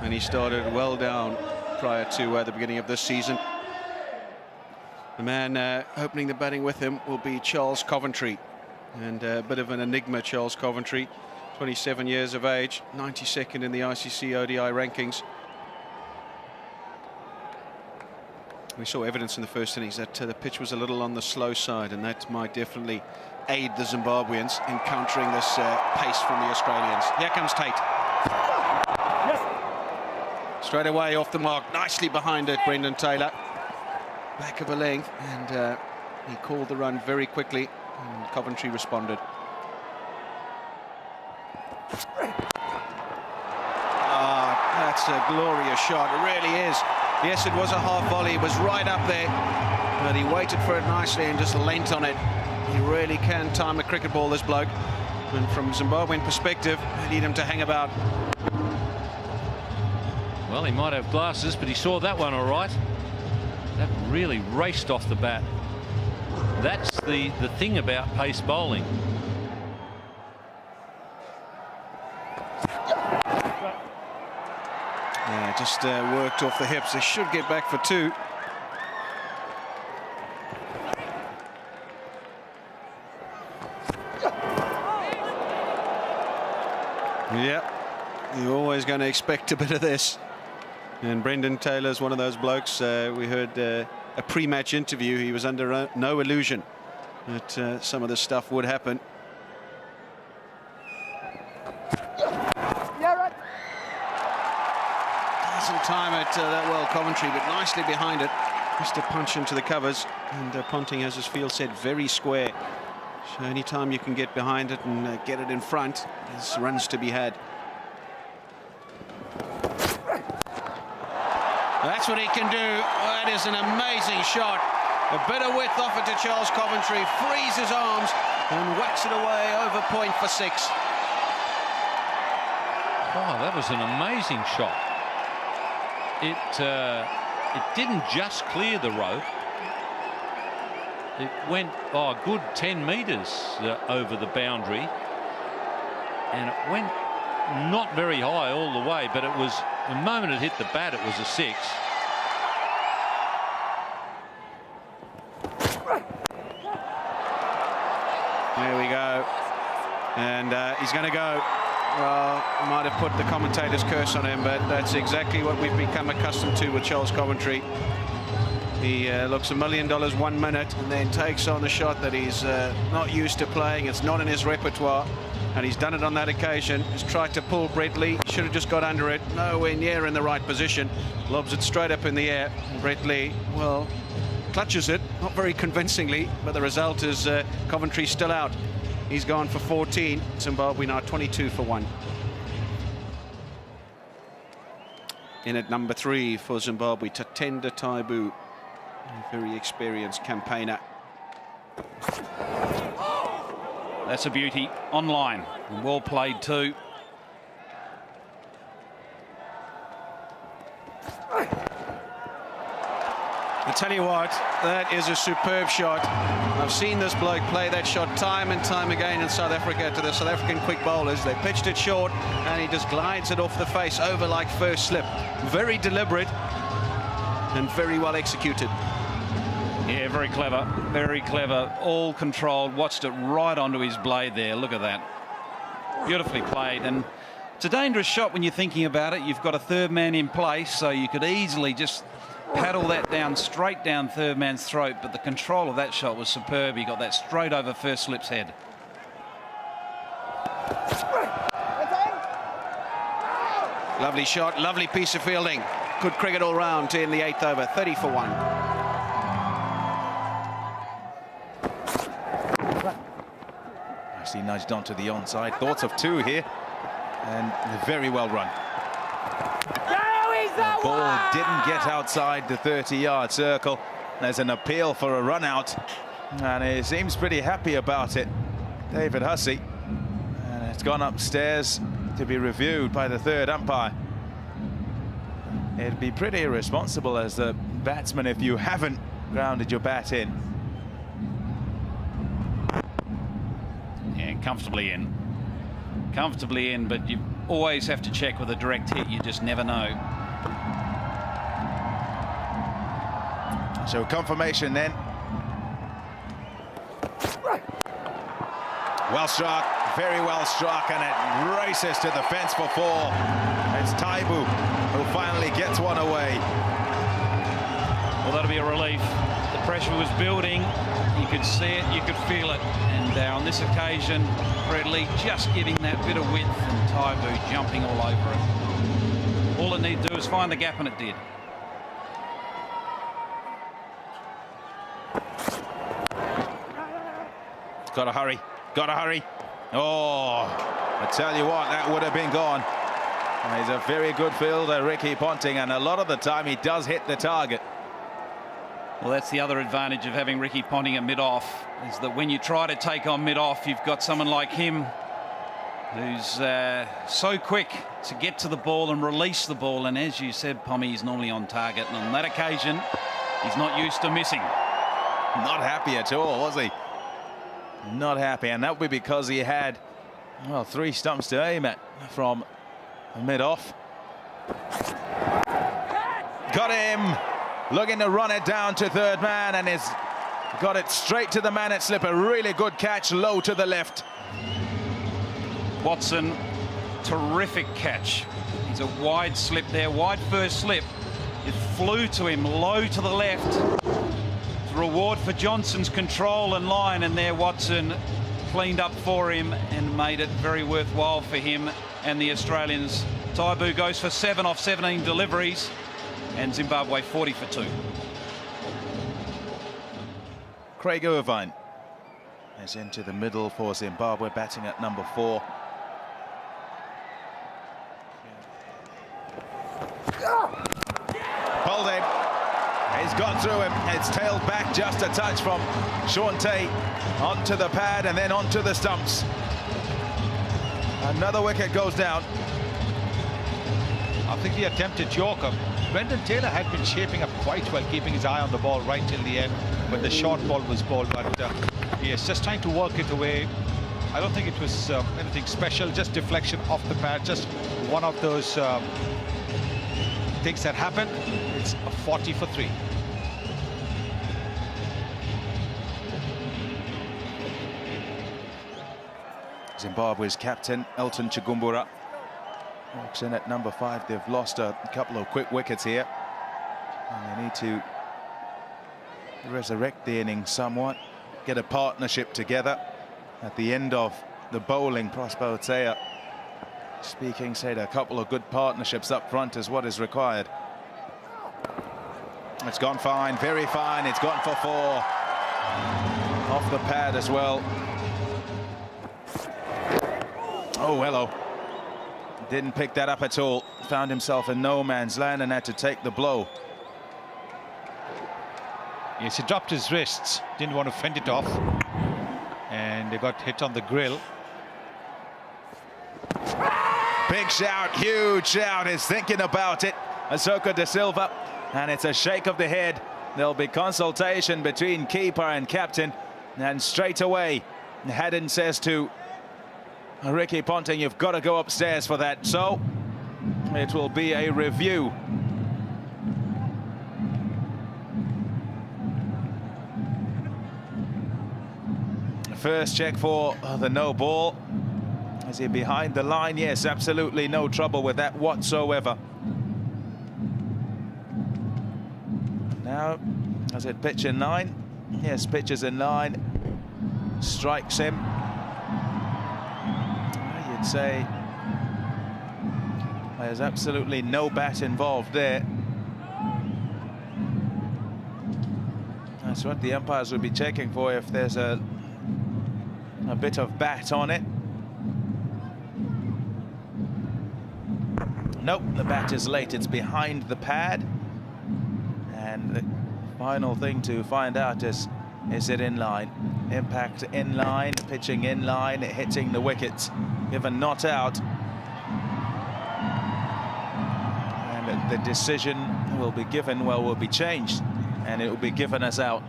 and he started well down prior to the beginning of this season. The man opening the batting with him will be Charles Coventry, and a bit of an enigma, Charles Coventry, 27 years of age, 92nd in the ICC ODI rankings. We saw evidence in the first innings that the pitch was a little on the slow side, and that might definitely aid the Zimbabweans in countering this pace from the Australians. Here comes Tate. Yes. Straight away off the mark, nicely behind it, Brendan Taylor. Back of a length, and he called the run very quickly, and Coventry responded. That's a glorious shot, it really is. Yes, it was a half volley, it was right up there, but he waited for it nicely and just leant on it. He really can time a cricket ball, this bloke. And from Zimbabwean perspective, they need him to hang about. Well, he might have glasses, but he saw that one all right. That really raced off the bat. That's the thing about pace bowling. Yeah, just worked off the hips. They should get back for 2. Yep, you're always going to expect a bit of this. And Brendan Taylor's one of those blokes. We heard a pre-match interview. He was under no illusion that some of this stuff would happen. Yeah, right. Doesn't time it that well, Coventry, but nicely behind it. Just a punch into the covers. And Ponting, as his field said, very square. So any time you can get behind it and get it in front, there's runs to be had. That's what he can do. Oh, that is an amazing shot. A bit of width off it to Charles Coventry. Frees his arms and whacks it away over point for 6. Oh, that was an amazing shot. It didn't just clear the rope. It went a good 10 metres over the boundary, and it went not very high all the way, but it was, the moment it hit the bat, it was a 6. There we go. And he's going to go. Well, I might have put the commentator's curse on him, but that's exactly what we've become accustomed to with Charles Coventry. He looks $1 million 1 minute and then takes on the shot that he's not used to playing. It's not in his repertoire, and he's done it on that occasion. He's tried to pull Brett Lee. Should have just got under it. Nowhere near in the right position. Lobs it straight up in the air. And Brett Lee, well, clutches it, not very convincingly, but the result is Coventry still out. He's gone for 14. Zimbabwe now 22 for 1. In at number 3 for Zimbabwe, Tatenda Taibu, a very experienced campaigner. That's a beauty. Online. And well played too. I tell you what, that is a superb shot. I've seen this bloke play that shot time and time again in South Africa to the South African quick bowlers. They pitched it short and he just glides it off the face over like first slip. Very deliberate and very well executed. Yeah, very clever, very clever. All controlled. Watched it right onto his blade there. Look at that. Beautifully played. And it's a dangerous shot when you're thinking about it. You've got a third man in place, so you could easily just paddle that down, straight down third man's throat, but the control of that shot was superb. He got that straight over first slip's head. Lovely shot, lovely piece of fielding. Good cricket all round in the 8th over, 30 for 1. Actually nudged onto the onside. Thoughts of 2 here, and very well run. The ball didn't get outside the 30-yard circle. There's an appeal for a run out, and he seems pretty happy about it, David Hussey. And it's gone upstairs to be reviewed by the 3rd umpire. It'd be pretty irresponsible as the batsman if you haven't grounded your bat in. Yeah, comfortably in. Comfortably in, but you always have to check with a direct hit. You just never know. So confirmation then. Well struck, very well struck, and it races to the fence for 4. It's Taibu who finally gets one away. Well, that'll be a relief. The pressure was building. You could see it, you could feel it. And on this occasion, Brett Lee just getting that bit of width and Taibu jumping all over it. All it needed to do was find the gap, and it did. Gotta hurry, gotta hurry. Oh, I tell you what, that would have been gone. He's a very good fielder, Ricky Ponting, and a lot of the time he does hit the target. Well, that's the other advantage of having Ricky Ponting at mid-off, is that when you try to take on mid-off, you've got someone like him who's so quick to get to the ball and release the ball. And as you said, Pommy, he's normally on target. And on that occasion, He's not used to missing. Not happy at all, was he? Not happy, and that would be because he had, well, 3 stumps to aim at from mid-off. Got him, looking to run it down to third man, and he's got it straight to the man at slip. A really good catch, low to the left. Watson, terrific catch. He's a wide slip there, wide first slip. It flew to him low to the left. Reward for Johnson's control and line, and there Watson cleaned up for him and made it very worthwhile for him and the Australians. Taibu goes for 7 off 17 deliveries, and Zimbabwe 40 for 2. Craig Irvine is into the middle for Zimbabwe, batting at number 4. Pulled him. He's got through him. It's tailed back just a touch from Sean Tay onto the pad and then onto the stumps. Another wicket goes down. I think he attempted Yorker. Brendan Taylor had been shaping up quite well, keeping his eye on the ball right till the end when the short ball was bowled, but he is just trying to work it away. I don't think it was anything special, just deflection off the pad, just one of those things that happen. It's a 40 for 3. Zimbabwe's captain, Elton Chigumbura, walks in at number 5. They've lost a couple of quick wickets here, and they need to resurrect the innings somewhat, get a partnership together. At the end of the bowling, Prosper Otsea speaking, said a couple of good partnerships up front is what is required. It's gone fine, very fine. It's gone for 4 off the pad as well. Oh, hello. Didn't pick that up at all. Found himself in no man's land and had to take the blow. Yes, he dropped his wrists, didn't want to fend it off, and they got hit on the grill. Big shout, huge shout. He's thinking about it, Asoko De Silva, and it's a shake of the head. There'll be consultation between keeper and captain, and straight away Haddon says to Ricky Ponting, you've got to go upstairs for that. So it will be a review. First check for the no ball. Is he behind the line? Yes, absolutely no trouble with that whatsoever. Now, is it pitch in line? Yes, pitch is in line. Strikes him. You'd say there's absolutely no bat involved there. That's what the umpires would be checking for, if there's a bit of bat on it. Nope, the bat is late. It's behind the pad. And the final thing to find out is it in line? Impact in line, pitching in line, hitting the wickets. Given not out. And the decision will be given, well, will be changed. And it will be given as out.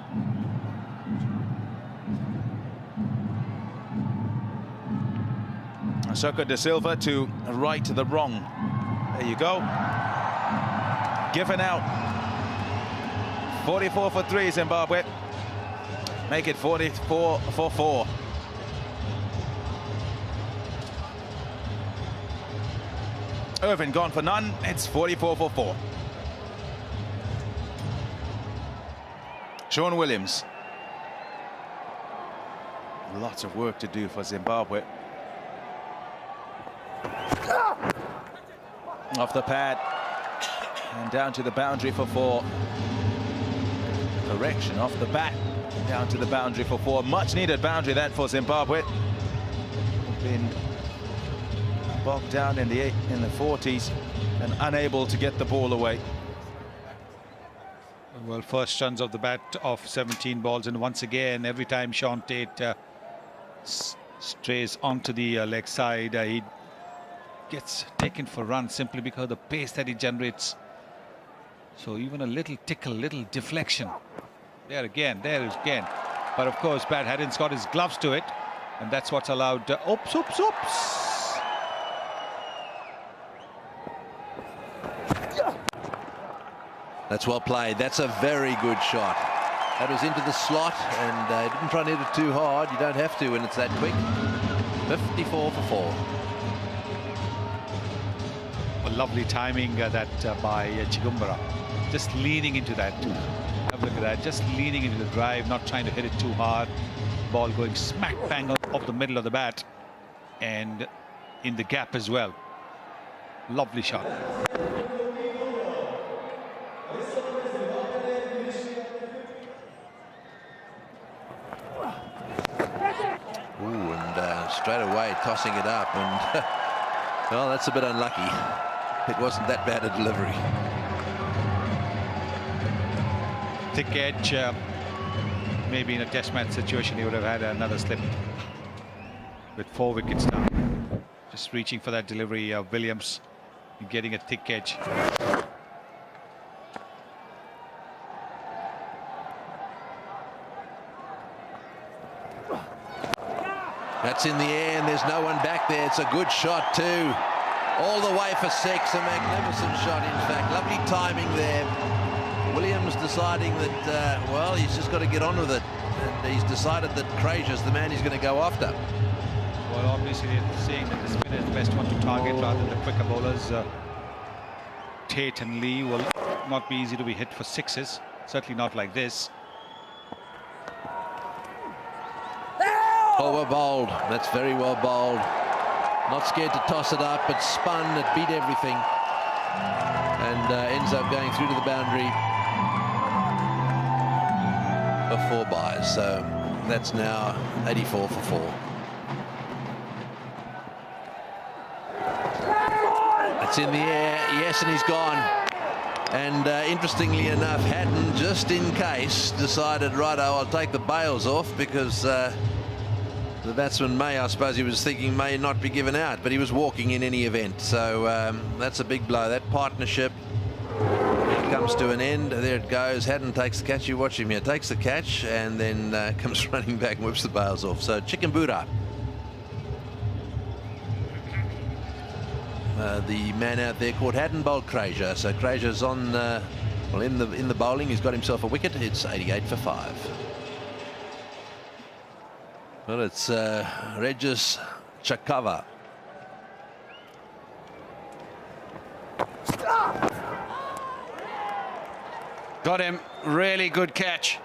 Asoko De Silva to right to the wrong. There you go. Given out. 44 for 3, Zimbabwe. Make it 44 for 4. Irvin gone for none. It's 44 for 4. Sean Williams. Lots of work to do for Zimbabwe. Off the pad and down to the boundary for 4. Correction off the bat, down to the boundary for 4. Much needed boundary that for Zimbabwe. Been bogged down in the 40s and unable to get the ball away. Well, first runs of the bat of 17 balls, and once again, every time Sean Tate strays onto the leg side, he gets taken for runs simply because of the pace that he generates. So even a little tickle, little deflection. There again, there is again. But of course, Brad Haddon's got his gloves to it, and that's what's allowed. Oops, oops, oops. That's well played. That's a very good shot. That was into the slot, and didn't try and hit it too hard. You don't have to when it's that quick. 54 for 4. A lovely timing that by Chigumbara. Just leaning into that. Have a look at that. Just leaning into the drive, not trying to hit it too hard. Ball going smack bang off the middle of the bat and in the gap as well. Lovely shot. Ooh, and straight away tossing it up, and well, that's a bit unlucky. It wasn't that bad a delivery. Thick edge, maybe in a test match situation he would have had another slip with 4 wickets now. Just reaching for that delivery of Williams and getting a thick edge. That's in the air, and there's no one back there. It's a good shot too, all the way for 6. A magnificent shot, in fact. Lovely timing there. Williams deciding that, well, he's just got to get on with it. And he's decided that Crazier's the man he's going to go after. Well, obviously, they're saying that the spinner is the best one to target rather than the quicker bowlers. Tate and Lee will not be easy to be hit for 6s. Certainly not like this. Oh, well bowled. That's very well bowled. Not scared to toss it up. It spun. It beat everything. And ends up going through to the boundary. For 4 byes, so that's now 84 for 4. It's in the air, yes, and he's gone. And interestingly enough, Hatton, just in case, decided, righto, I'll take the bails off, because the batsman may, I suppose he was thinking, may not be given out, but he was walking in any event. So that's a big blow. That partnership comes to an end. There it goes. Haddon takes the catch. You watch him here. Takes the catch and then comes running back and whips the bails off. So chicken Buddha. The man out there called Haddon bowled Crazier. So Crazier's on, well, in the bowling. He's got himself a wicket. It's 88 for 5. Well, it's Regis Chakava. Got him. Really good catch.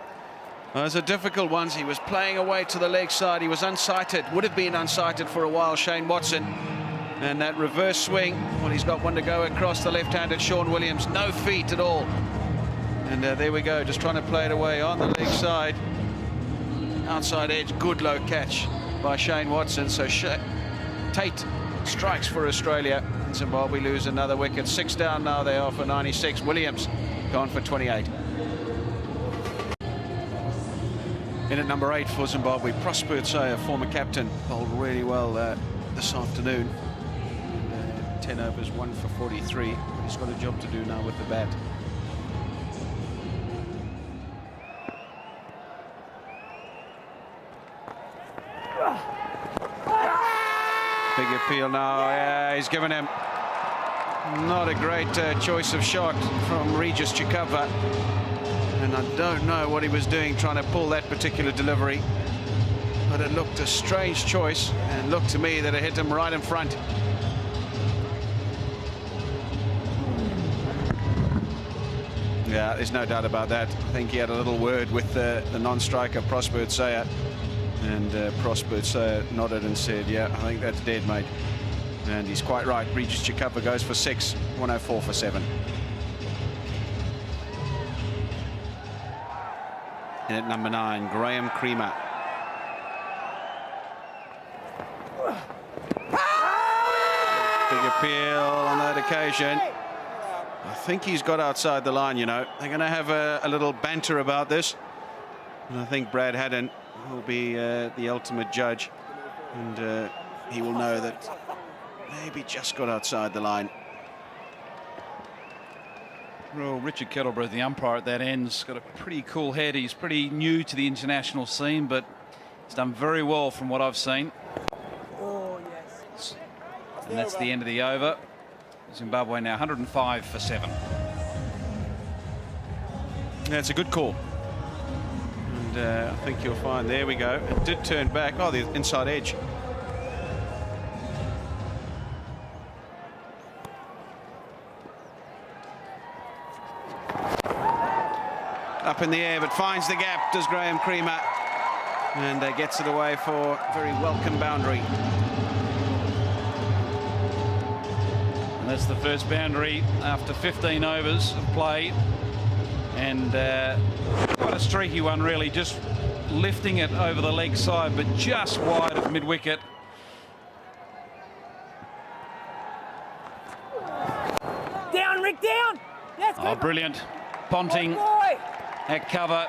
Well, it was a difficult one. He was playing away to the leg side. He was unsighted. Would have been unsighted for a while, Shane Watson. And that reverse swing, well, he's got one to go across the left-handed Sean Williams. No feet at all. And there we go, just trying to play it away on the leg side. Outside edge, good low catch by Shane Watson. So Tate strikes for Australia. Zimbabwe lose another wicket. 6 down now they are for 96. Williams gone for 28. In at number 8 for Zimbabwe, Prosper Tsaya, former captain, bowled really well this afternoon. 10 overs, 1 for 43. He's got a job to do now with the bat. Big appeal now. Yeah, he's given him not a great choice of shot from Regis Chikava. And I don't know what he was doing trying to pull that particular delivery. But it looked a strange choice, and looked to me that it hit him right in front. Yeah, there's no doubt about that. I think he had a little word with the non-striker, Prosper Tsaya. And Prosper Tsaya nodded and said, yeah, I think that's dead, mate. And he's quite right. Regis Chikapa goes for 6, 104 for 7. In at number 9, Graham Creamer. Big appeal on that occasion. I think he's got outside the line, you know. They're going to have a little banter about this. And I think Brad Haddon will be the ultimate judge. And he will know that maybe just got outside the line. Well, Richard Kettlebreath, the umpire at that end's got a pretty cool head. He's pretty new to the international scene, but he's done very well from what I've seen. Oh, yes. And that's the end of the over. Zimbabwe now 105 for 7. That's a good call. And I think you'll find, there we go. It did turn back. Oh, the inside edge. Up in the air, but finds the gap, does Graham Creamer. And gets it away for a very welcome boundary. And that's the first boundary after 15 overs of play. And quite a streaky one, really, just lifting it over the leg side, but just wide of mid-wicket. Down, Rick, down! Yes, Oh, brilliant. Ponting at cover.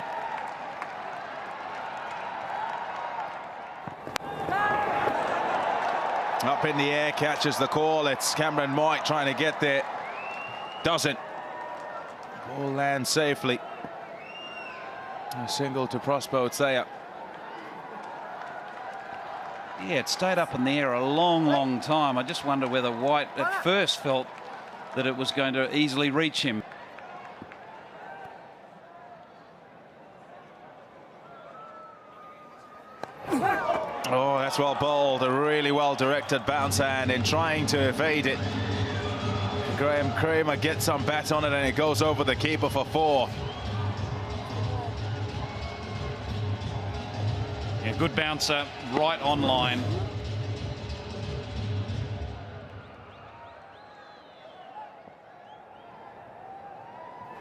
Up in the air, catches the call. It's Cameron White trying to get there. Doesn't. Ball lands safely. A single to Prospo Tsaya. Yeah, it stayed up in the air a long time. I just wonder whether White at first felt that it was going to easily reach him. Oh, that's well bowled. A really well-directed bounce hand in trying to evade it. Graham Creamer gets some bat on it and it goes over the keeper for 4. Yeah, good bouncer, right on line.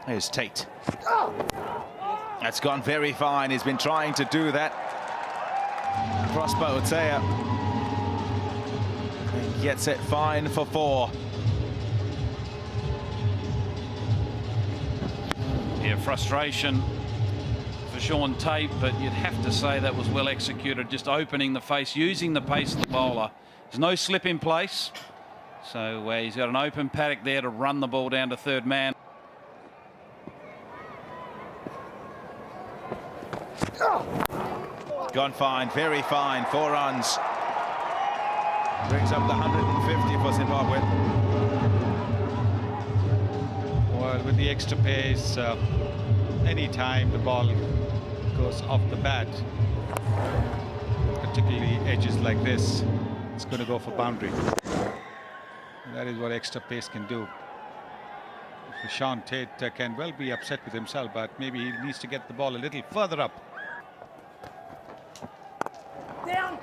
Here's Tate. That's gone very fine. He's been trying to do that. Prospo Tsaya gets it fine for 4. Yeah, frustration for Sean Tate, but you'd have to say that was well executed, just opening the face, using the pace of the bowler. There's no slip in place, so he's got an open paddock there to run the ball down to third man. Gone fine, very fine, 4 runs. Brings up the 150 for Zimbabwe. Well, with the extra pace, any time the ball goes off the bat, particularly edges like this, it's going to go for boundary. That is what extra pace can do. Sean Tate can well be upset with himself, but maybe he needs to get the ball a little further up. Down.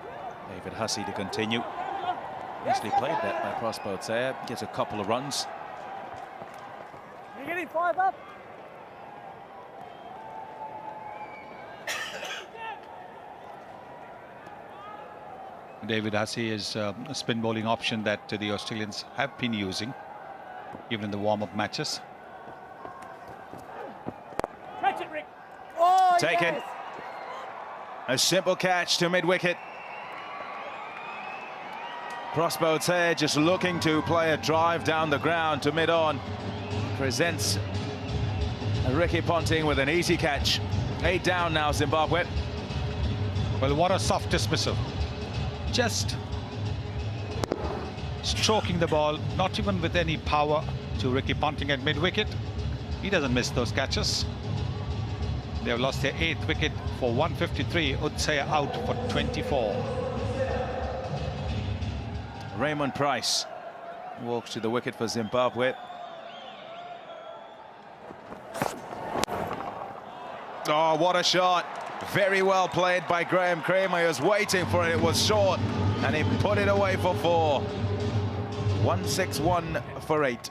David Hussey to continue. Nicely played that by Prospo Tsaya. Gets a couple of runs. You're getting 5 up. David Hussey is a spin bowling option that the Australians have been using, even in the warm-up matches. Catch it, Rick. Oh, Taken. yes. A simple catch to mid-wicket. Prospo Tsaya just looking to play a drive down the ground to mid-on. Presents Ricky Ponting with an easy catch. 8 down now, Zimbabwe. Well, what a soft dismissal. Just stroking the ball, not even with any power, to Ricky Ponting at mid-wicket. He doesn't miss those catches. They have lost their 8th wicket for 153. Utsaya out for 24. Raymond Price walks to the wicket for Zimbabwe. Oh, what a shot. Very well played by Graham Creamer. He was waiting for it. It was short, and he put it away for 4. 161 for 8.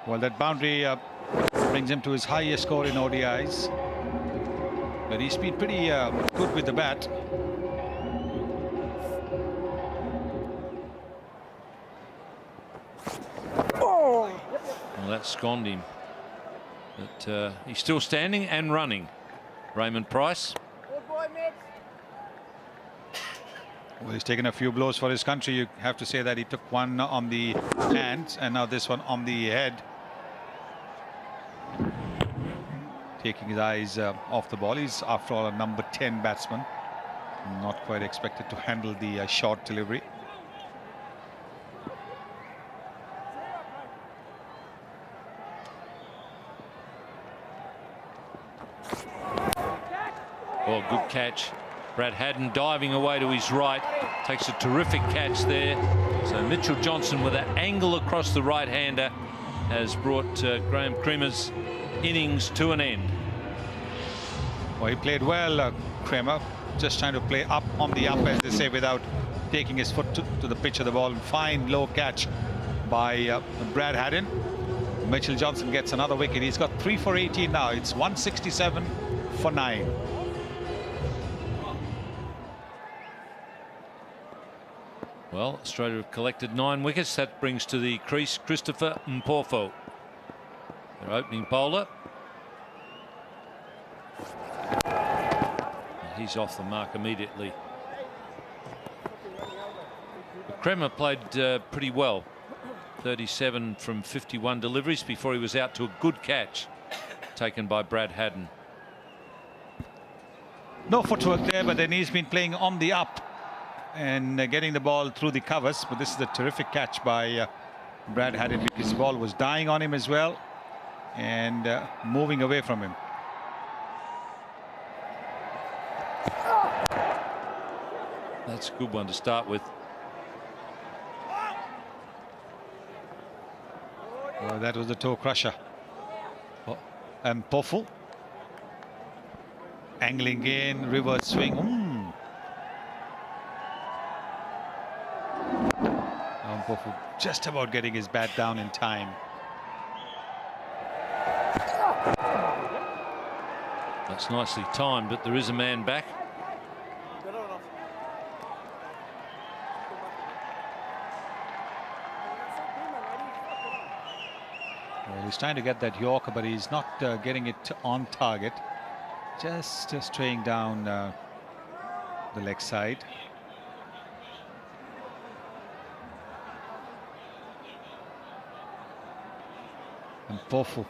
Well, that boundary brings him to his highest score in ODIs. But he's been pretty good with the bat. Well, that sconned him. But he's still standing and running. Raymond Price. Good boy, Mitch. Well, he's taken a few blows for his country. You have to say that he took one on the hands and now this one on the head. Taking his eyes off the ball. He's, after all, a number 10 batsman. Not quite expected to handle the short delivery. Well, good catch. Brad Haddin diving away to his right. Takes a terrific catch there. So Mitchell Johnson with an angle across the right-hander has brought Graham Cremer's innings to an end. Well, he played well, Cremer. Just trying to play up on the up, as they say, without taking his foot to the pitch of the ball. Fine low catch by Brad Haddin. Mitchell Johnson gets another wicket. He's got 3 for 18 now. It's 167 for 9. Well, Australia have collected 9 wickets. That brings to the crease Christopher Mpofu, their opening bowler. He's off the mark immediately. Cremer played pretty well. 37 from 51 deliveries before he was out to a good catch taken by Brad Haddin. No footwork there, but then he's been playing on the up and getting the ball through the covers. But this is a terrific catch by Brad Haddin, because the ball was dying on him as well and moving away from him. That's a good one to start with. Well, that was the toe crusher. And Mpofu angling in, reverse swing. Mpofu just about getting his bat down in time. That's nicely timed, but there is a man back. Well, he's trying to get that Yorker, but he's not getting it on target. Just straying down the leg side. And Mpofu.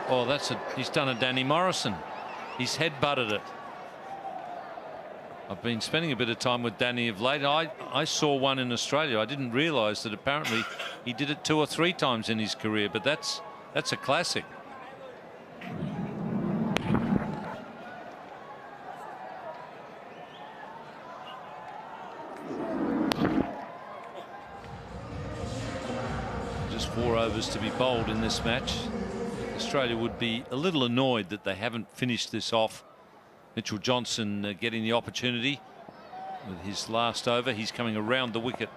Oh, he's done a Danny Morrison. He's head-butted it. I've been spending a bit of time with Danny of late. I saw one in Australia. I didn't realise that apparently he did it 2 or 3 times in his career, but that's a classic. Just 4 overs to be bowled in this match. Australia would be a little annoyed that they haven't finished this off. Mitchell Johnson getting the opportunity with his last over. He's coming around the wicket.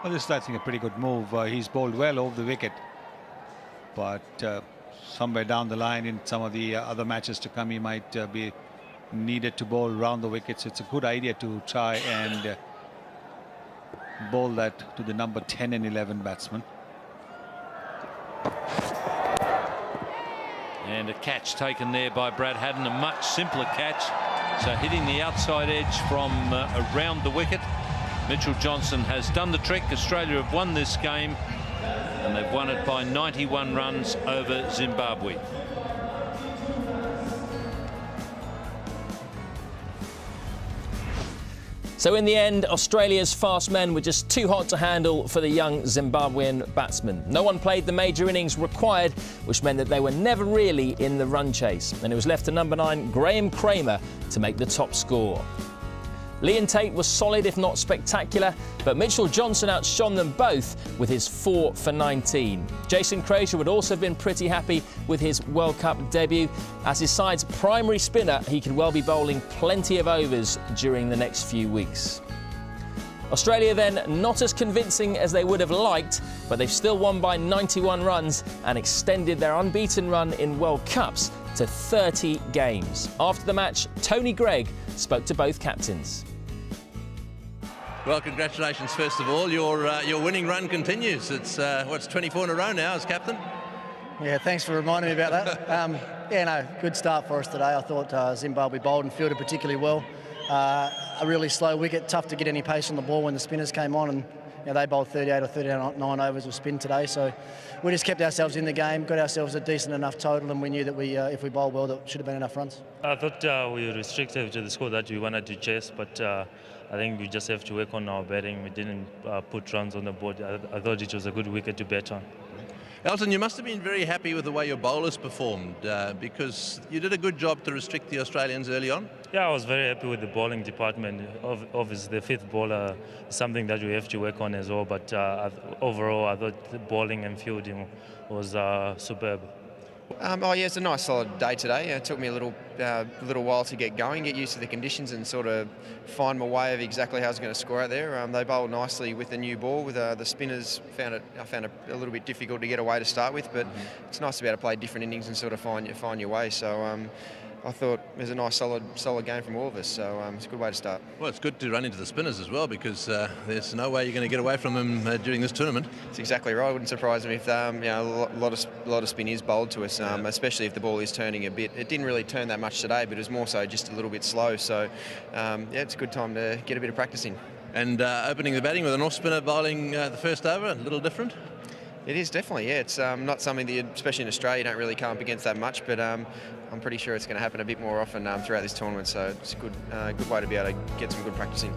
Well, this is, I think, a pretty good move. He's bowled well over the wicket, but somewhere down the line in some of the other matches to come, he might be needed to bowl round the wickets. It's a good idea to try and bowl that to the number 10 and 11 batsman. And a catch taken there by Brad Haddin, a much simpler catch. So hitting the outside edge from around the wicket. Mitchell Johnson has done the trick. Australia have won this game, and they've won it by 91 runs over Zimbabwe. So in the end, Australia's fast men were just too hot to handle for the young Zimbabwean batsmen. No one played the major innings required, which meant that they were never really in the run chase. And it was left to number 9, Graham Cremer, to make the top score. Liam Tate was solid, if not spectacular, but Mitchell Johnson outshone them both with his 4 for 19. Jason Frazier would also have been pretty happy with his World Cup debut. As his side's primary spinner, he could well be bowling plenty of overs during the next few weeks. Australia then not as convincing as they would have liked, but they've still won by 91 runs and extended their unbeaten run in World Cups to 30 games. After the match, Tony Greig spoke to both captains. Well, congratulations first of all. Your winning run continues. It's what's 24 in a row now as captain. Yeah, thanks for reminding me about that. Yeah, no, good start for us today. I thought Zimbabwe bowled and fielded particularly well. A really slow wicket, tough to get any pace on the ball when the spinners came on, and you know, they bowled 38 or 39 overs of spin today. So we just kept ourselves in the game, got ourselves a decent enough total, and we knew that if we bowled well, that should have been enough runs. I thought we were restricted to the score that we wanted to chase, but I think we just have to work on our batting. We didn't put runs on the board. I thought it was a good wicket to bat on. Elton, you must have been very happy with the way your bowlers performed because you did a good job to restrict the Australians early on. Yeah, I was very happy with the bowling department. Obviously, the fifth bowler is something that we have to work on as well. But overall, I thought the bowling and fielding was superb. Oh yeah, it's a nice solid day today. It took me a little while to get going, get used to the conditions and sort of find my way of exactly how I was going to score out there. They bowled nicely with the new ball. With the spinners, I found it a little bit difficult to get away to start with, but it's nice to be able to play different innings and sort of find your way. So I thought it was a nice solid game from all of us, so it's a good way to start. Well, it's good to run into the spinners as well because there's no way you're going to get away from them during this tournament. It's exactly right. It wouldn't surprise me if a lot of spin is bowled to us, especially if the ball is turning a bit. It didn't really turn that much today, but it was more so just a little bit slow. So yeah, it's a good time to get a bit of practice in. And opening the batting with an off spinner bowling the first over, a little different. It is definitely, yeah. It's not something that, especially in Australia, you don't really come up against that much, but I'm pretty sure it's going to happen a bit more often throughout this tournament, so it's a good way to be able to get some good practice in.